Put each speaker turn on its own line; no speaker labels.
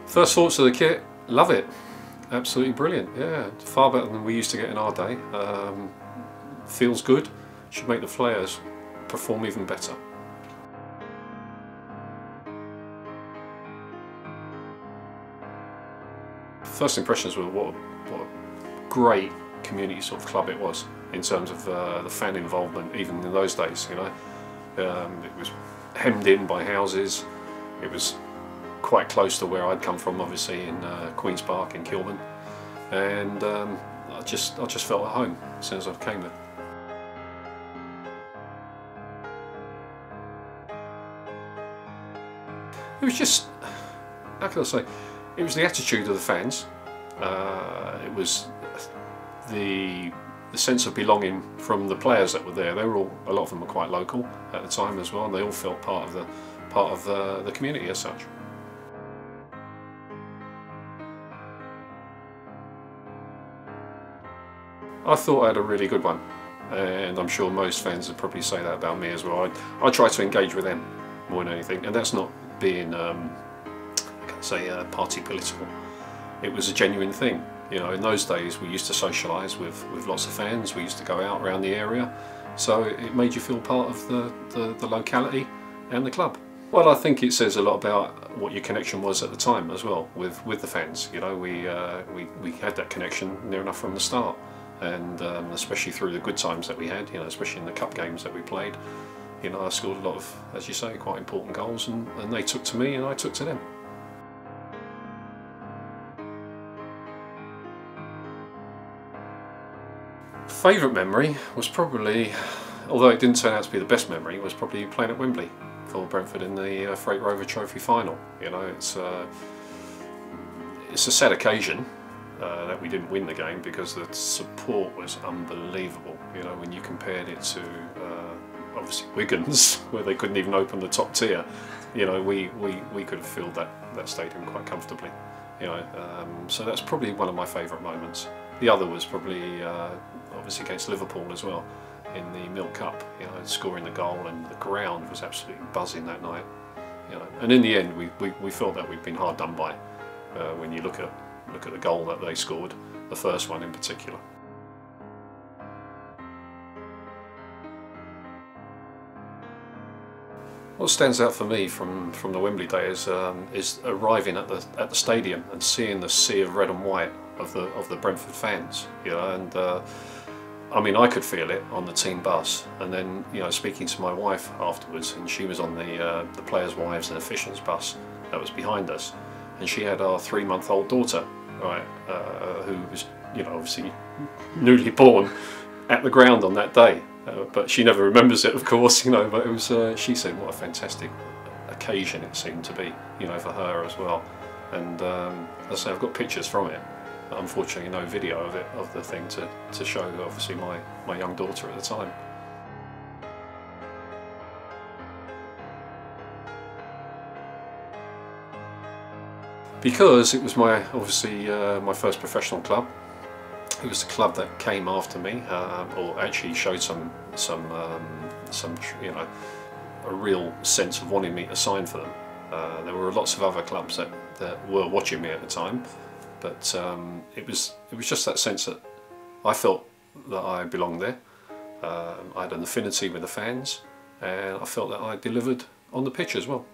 First thoughts of the kit, love it. Absolutely brilliant, yeah. Far better than we used to get in our day. Feels good, should make the players perform even better. First impressions were what a great community sort of club it was in terms of the fan involvement, even in those days, you know. It was hemmed in by houses. It was quite close to where I'd come from, obviously, in Queen's Park in Kilburn, and I just felt at home as soon as I came there. It was just, how can I say, it was the attitude of the fans. It was the sense of belonging from the players that were there. They were all, a lot of them were quite local at the time as well, and they all felt part of the community as such. I thought I had a really good one, and I'm sure most fans would probably say that about me as well. I try to engage with them more than anything, and that's not being, I can't say, party political. It was a genuine thing. You know, in those days we used to socialise with lots of fans. We used to go out around the area, so it made you feel part of the locality and the club. Well, I think it says a lot about what your connection was at the time as well with the fans. You know, we had that connection near enough from the start. And especially through the good times that we had, you know, especially in the cup games that we played, you know, I scored a lot of, as you say, quite important goals, and they took to me and I took to them. Favourite memory was probably, although it didn't turn out to be the best memory, was probably playing at Wembley for Brentford in the Freight Rover Trophy final. You know, it's a sad occasion. That we didn't win the game, because the support was unbelievable. You know, when you compared it to obviously Wigan's, where they couldn't even open the top tier, you know, we could have filled that stadium quite comfortably. You know, so that's probably one of my favourite moments. The other was probably obviously against Liverpool as well in the Milk Cup. You know, scoring the goal, and the ground was absolutely buzzing that night. You know, and in the end, we felt that we'd been hard done by when you look at the goal that they scored, the first one in particular. What stands out for me from the Wembley days is arriving at the stadium and seeing the sea of red and white of the Brentford fans. You know, and I mean, I could feel it on the team bus, and then, you know, speaking to my wife afterwards, and she was on the players' wives and officials bus that was behind us, and she had our 3-month-old daughter, right, who was, you know, obviously newly born, at the ground on that day. But she never remembers it, of course, you know, but it was, she said what a fantastic occasion it seemed to be, you know, for her as well. And as I say, I've got pictures from it, but unfortunately no video of it, of the thing to show, obviously, my young daughter at the time. Because it was obviously my first professional club. It was the club that came after me, or actually showed some you know, a real sense of wanting me to sign for them. There were lots of other clubs that were watching me at the time, but it was just that sense that I felt that I belonged there. I had an affinity with the fans, and I felt that I delivered on the pitch as well.